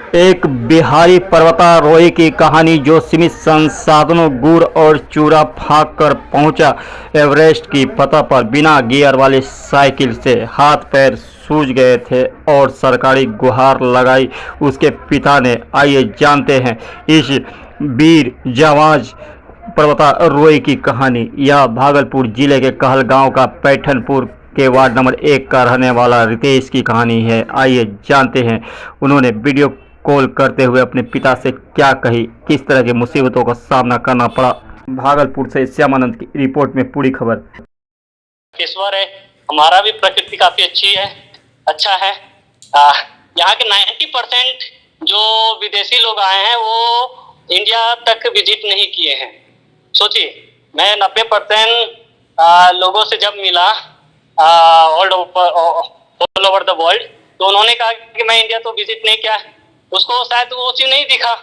एक बिहारी पर्वतारोही की कहानी जो सीमित संसाधनों गुड़ और चूरा फाँक कर पहुंचा एवरेस्ट की फतह पर बिना गियर वाली साइकिल से। हाथ पैर सूज गए थे और सरकारी गुहार लगाई उसके पिता ने। आइए जानते हैं इस वीर जांबाज पर्वतारोही की कहानी। यह भागलपुर जिले के कहलगांव का पैठनपुर के वार्ड नंबर 1 का रहने वाला रितेश की कहानी है। आइए जानते हैं उन्होंने वीडियो कॉल करते हुए अपने पिता से क्या कही, किस तरह की मुसीबतों का सामना करना पड़ा। भागलपुर से श्यामानंद की रिपोर्ट में पूरी खबर। ईश्वर है, हमारा भी प्रकृति काफी अच्छी है, अच्छा है। यहाँ के 90% जो विदेशी लोग आए हैं वो इंडिया तक विजिट नहीं किए हैं। सोचिए, मैं 90% लोगों से जब मिला ऑल ओवर द वर्ल्ड, तो उन्होंने कहा कि मैं इंडिया तो विजिट नहीं किया। उसको शायद वो चीज नहीं दिखा,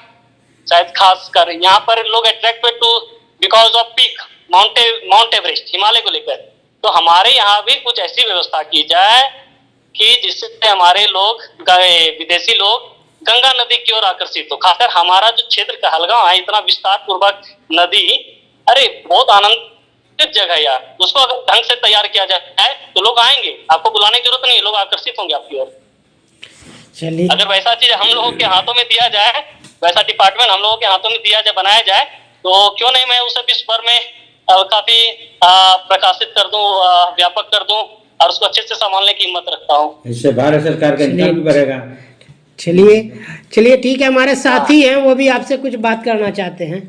शायद खास कर यहाँ पर लोग attracted to because of peak mount Everest, Himalaya को लेकर। तो हमारे यहाँ भी कुछ ऐसी व्यवस्था की जाए कि जिससे हमारे लोग, विदेशी लोग गंगा नदी की ओर आकर्षित हो। खासकर हमारा जो क्षेत्र कहलगांव है, इतना विस्तार पूर्वक नदी, अरे बहुत आनंदित जगह यार। उसको अगर ढंग से तैयार किया जाए तो लोग आएंगे, आपको बुलाने की जरूरत नहीं, लोग आकर्षित होंगे आपकी ओर। चलिए, अगर वैसा चीज हम लोगों के हाथों में दिया जाए, वैसा डिपार्टमेंट हम लोगों के हाथों में दिया जाए, बनाया जाए, तो क्यों नहीं मैं उसे विश्व भर में काफी प्रकाशित कर दूं, व्यापक कर दूं और उसको अच्छे से संभालने की हिम्मत रखता हूँ। इससे भारत सरकार का इनकम भी बढ़ेगा। चलिए चलिए ठीक है, हमारे साथी हैं, वो भी आपसे कुछ बात करना चाहते हैं।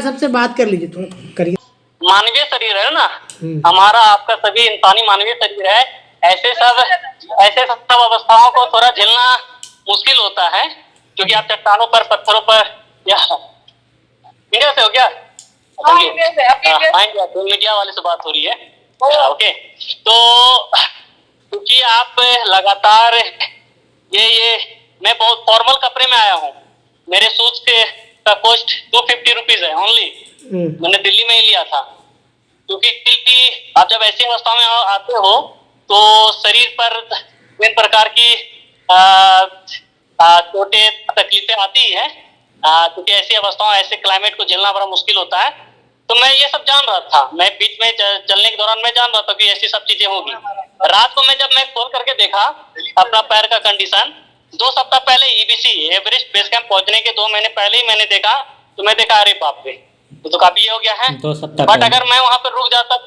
सबसे बात कर लीजिए, थोड़ा करिए। मानवीय शरीर है ना हमारा, आपका सभी इंसानी मानवीय शरीर है। ऐसे सब अवस्थाओं को थोड़ा झेलना मुश्किल होता है, क्योंकि आप चट्टानों पर, पत्थरों पर, या मीडिया से हो क्या? तो मीडिया वाले से बात हो रही है। ओके, तो क्योंकि आप लगातार ये मैं बहुत फॉर्मल कपड़े में आया हूँ। मेरे शूज का कॉस्ट 250 रुपीज है ओनली। मैंने दिल्ली में ही लिया था, क्योंकि आप जब ऐसी अवस्था में आते हो तो शरीर पर विभिन्न प्रकार की छोटे तकलीफें आती है, क्योंकि ऐसी अवस्थाओं, ऐसे क्लाइमेट को झेलना बड़ा मुश्किल होता है। तो मैं ये सब जान रहा था, मैं बीच में चलने के दौरान मैं जान रहा था कि ऐसी सब चीजें होगी। रात को जब मैं खोल करके देखा अपना पैर का कंडीशन, 2 सप्ताह पहले ईबीसी एवरेस्ट बेस कैंप पहुंचने के 2 महीने पहले ही मैंने देखा, तो मैं देखा अरे बाप रे, तो काफी ये हो गया है। 2 सप्ताह बट अगर मैं वहां पर रुक जाता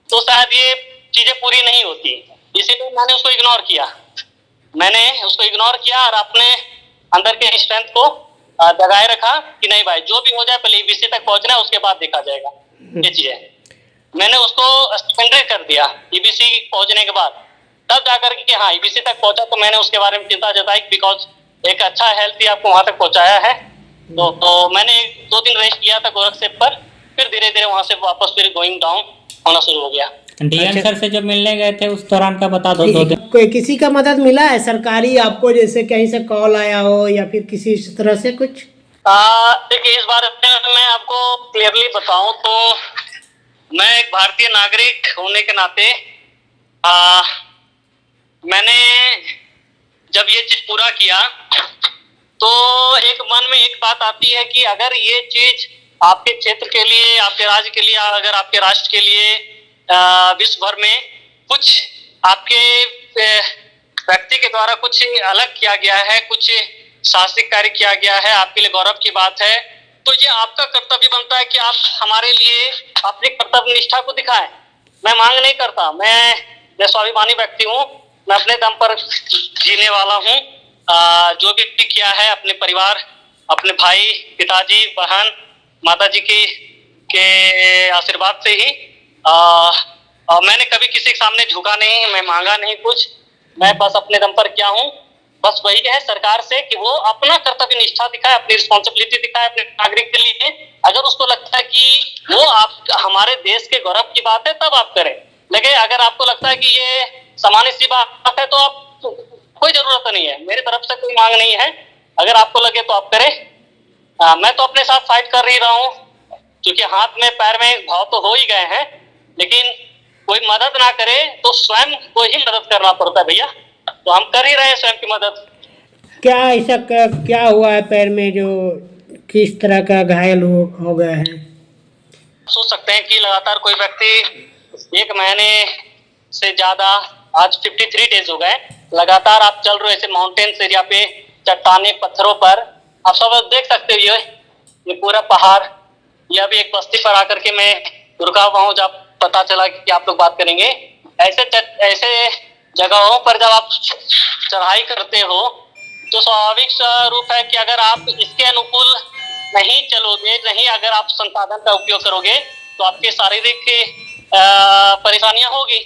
तो शायद ये चीजें पूरी नहीं होती, इसीलिए मैंने उसको इग्नोर किया और अपने अंदर के स्ट्रेंथ को जगाए रखा कि नहीं भाई, जो भी हो जाए पहले ईबीसी तक पहुंचना है, उसके बाद देखा जाएगा। ये चीज है, मैंने उसको सेकेंडरी कर दिया ईबीसी पहुंचने के बाद। तब जाकर के हाँ ईबीसी तक पहुंचा तो मैंने उसके बारे में चिंता जताई, बिकॉज एक अच्छा हेल्थ ही आपको वहां तक पहुंचाया है। तो मैंने 2 दिन रेस्ट किया था गोरखसेप पर, फिर धीरे धीरे वहां से वापस फिर गोइंग डाउन होना शुरू हो गया। डीएम सर से जब मिलने गए थे उस दौरान का बता दो। 2 दिन कोई किसी का मदद मिला है सरकारी आपको, जैसे कहीं से कॉल आया हो या फिर किसी तरह से कुछ? देखिए, इस बारे में मैं आपको क्लियरली बताऊं तो मैं एक भारतीय नागरिक होने के नाते मैंने जब ये चीज पूरा किया तो एक मन में एक बात आती है कि अगर ये चीज आपके क्षेत्र के लिए, आपके राज्य के लिए, अगर आपके राष्ट्र के लिए विश्व भर में कुछ आपके व्यक्ति के द्वारा कुछ अलग किया गया है, कुछ साहसिक कार्य किया गया है, आपके लिए गौरव की बात है, तो ये आपका कर्तव्य बनता है कि आप हमारे लिए अपनी कर्तव्य निष्ठा को दिखाएं। मैं मांग नहीं करता, मैं स्वाभिमानी व्यक्ति हूँ, मैं अपने दम पर जीने वाला हूँ। जो भी किया है अपने परिवार, अपने भाई, पिताजी, बहन, माताजी के आशीर्वाद से ही मैंने कभी किसी के सामने झुका नहीं, मैं मांगा नहीं कुछ, मैं बस अपने दम पर क्या हूँ, बस वही है सरकार से कि वो अपना कर्तव्य निष्ठा दिखाए, अपनी रिस्पॉन्सिबिलिटी दिखाए अपने नागरिक के लिए। अगर उसको लगता है कि वो आप हमारे देश के गौरव की बात है तब आप करें, लेकिन अगर आपको लगता है कि ये सामान्य सी बात है तो आप कोई जरूरत नहीं है, मेरी तरफ से कोई मांग नहीं है। अगर आपको लगे तो आप करें। मैं तो अपने साथ फाइट कर ही रहा हूँ, क्योंकि हाथ में पैर में घाव तो हो ही गए हैं, लेकिन कोई मदद ना करे तो स्वयं को ही मदद करना पड़ता है भैया, तो हम कर ही रहे हैं स्वयं की मदद। क्या ऐसा क्या हुआ है पैर में जो किस तरह का घायल हो गया है? सोच सकते हैं कि लगातार कोई व्यक्ति 1 महीने से ज्यादा, आज 53 डेज हो गए लगातार आप चल रहे हो ऐसे माउंटेन्स एरिया पे, चट्टाने पत्थरों पर। आप सब देख सकते हो ये पूरा पहाड़। यह भी एक बस्ती पर आकर के मैं रुका हुआ हूँ जब पता चला कि आप लोग बात करेंगे। ऐसे जगहों पर जब आप चढ़ाई करते हो तो स्वाभाविक रूप है कि अगर आप इसके अनुकूल नहीं चलोगे, नहीं अगर आप संसाधन का उपयोग करोगे तो आपके शारीरिक परेशानियां होगी।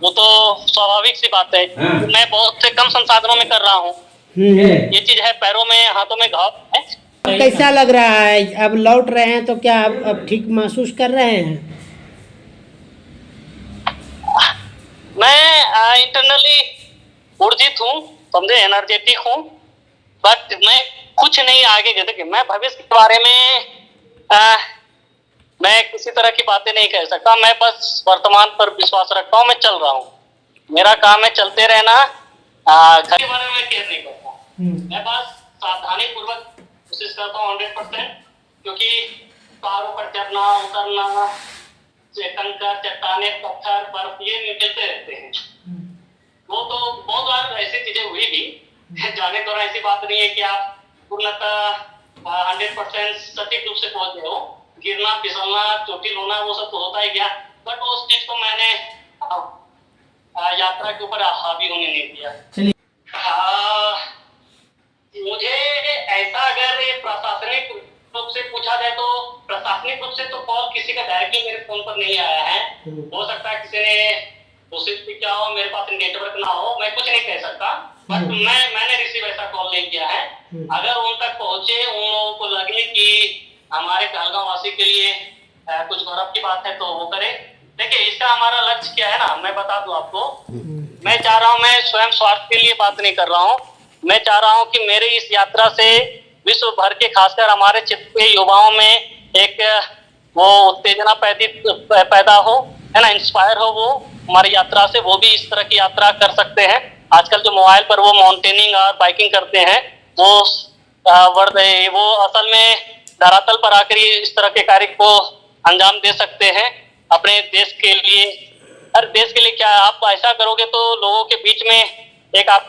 वो तो स्वाभाविक सी बात है। मैं बहुत से कम संसाधनों में कर रहा हूँ। ये चीज है, पैरों में हाथों में घाव है। कैसा लग रहा है? अब लौट रहे हैं तो क्या अब ठीक महसूस कर रहे हैं? मैं इंटरनली ऊर्जित हूँ, समझे, एनर्जेटिक हूँ, बट मैं कुछ नहीं आगे जैसे मैं भविष्य के बारे में मैं किसी तरह की बातें नहीं कह सकता। मैं बस वर्तमान पर विश्वास रखता हूँ। मैं चल रहा हूँ, मेरा काम है चलते रहना। घर के बारे में केयर नहीं करता, मैं बस सावधानी पूर्वक कोशिश करता हूँ 100%, क्योंकि पहाड़ों पर चढ़ना उतरना, कंकर चट्टाने पत्थर बर्फ ये मिलते रहते हैं। वो तो बहुत बार ऐसी चीजें हुई भी जाने दौरान। ऐसी बात नहीं है कि आप पूर्णतः 100% सटीक रूप से पहुंच गए हो। गिरना फिसलना चोटिल होना वो सब तो होता ही गया, बट उस चीज को मैंने यात्रा के ऊपर हावी होने नहीं दिया। मुझे ऐसा अगर प्रशासनिक रूप से पूछा जाए तो प्रशासनिक रूप से तो कॉल किसी का डायरेक्टली मेरे फोन पर नहीं आया है। हो सकता है किसी ने कोशिश भी किया हो, मेरे पास नेटवर्क ना हो, मैं कुछ नहीं कह सकता, बट मैंने रिसीव ऐसा कॉल नहीं किया है। अगर उन तक पहुंचे, उन लोगों को लगे कि हमारे कहलगांव वासी के लिए कुछ गौरव की बात है तो वो करे। देखिए इसका हमारा लक्ष्य क्या है ना, मैं बता दूं आपको। मैं चाह रहा हूं, मैं स्वयं स्वार्थ के लिए बात नहीं कर रहा हूं। मैं चाह रहा हूं कि मेरी इस यात्रा से विश्व भर के खासकर हमारे क्षेत्र के युवाओं में एक वो उत्तेजना पैदा हो, है ना, इंस्पायर हो वो हमारी यात्रा से। वो भी इस तरह की यात्रा कर सकते हैं। आजकल जो मोबाइल पर वो माउंटेनिंग और बाइकिंग करते हैं वो असल में धरातल पर आकर इस तरह के कार्य को अंजाम दे सकते हैं अपने देश के लिए। हर देश के लिए क्या है, आप ऐसा करोगे तो लोगों के बीच में एक आप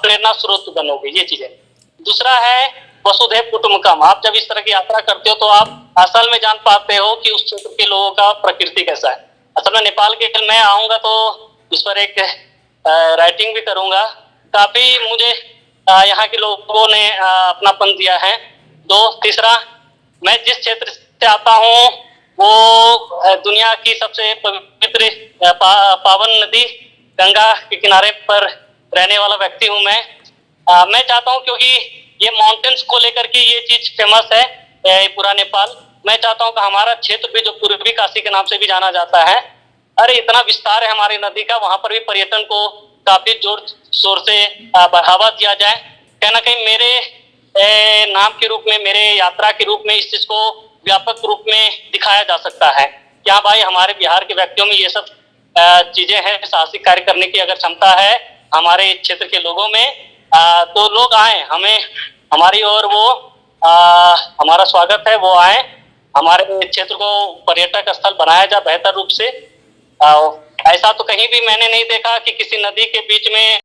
प्रेरणा स्रोत बनोगे, ये चीज है। दूसरा है वसुधैव कुटुंबकम। आप जब इस तरह की यात्रा करते हो तो आप असल में जान पाते हो कि उस क्षेत्र के लोगों का प्रकृति कैसा है। असल में नेपाल के मैं आऊंगा तो इस पर एक राइटिंग भी करूंगा। काफी मुझे यहाँ के लोगों ने अपनापन दिया है। तीसरा, मैं जिस क्षेत्र से आता हूँ वो दुनिया की सबसे पवित्र पावन नदी गंगा के किनारे पर रहने वाला व्यक्ति हूँ मैं चाहता हूँ, क्योंकि ये माउंटेन्स को लेकर के ये चीज फेमस है पूरा नेपाल। मैं चाहता हूँ कि हमारा क्षेत्र भी जो पूर्वी काशी के नाम से भी जाना जाता है, अरे इतना विस्तार है हमारी नदी का, वहां पर भी पर्यटन को काफी जोर शोर से बढ़ावा दिया जाए। कहीं ना कहीं मेरे नाम के रूप में, मेरे यात्रा के रूप में इस चीज को व्यापक रूप में दिखाया जा सकता है। क्या भाई हमारे बिहार के व्यक्तियों में ये सब चीजें हैं, साहसिक कार्य करने की अगर क्षमता है हमारे क्षेत्र के लोगों में, तो लोग आए, हमें हमारी ओर वो हमारा स्वागत है, वो आए, हमारे क्षेत्र को पर्यटक स्थल बनाया जाए बेहतर रूप से। ऐसा तो कहीं भी मैंने नहीं देखा कि किसी नदी के बीच में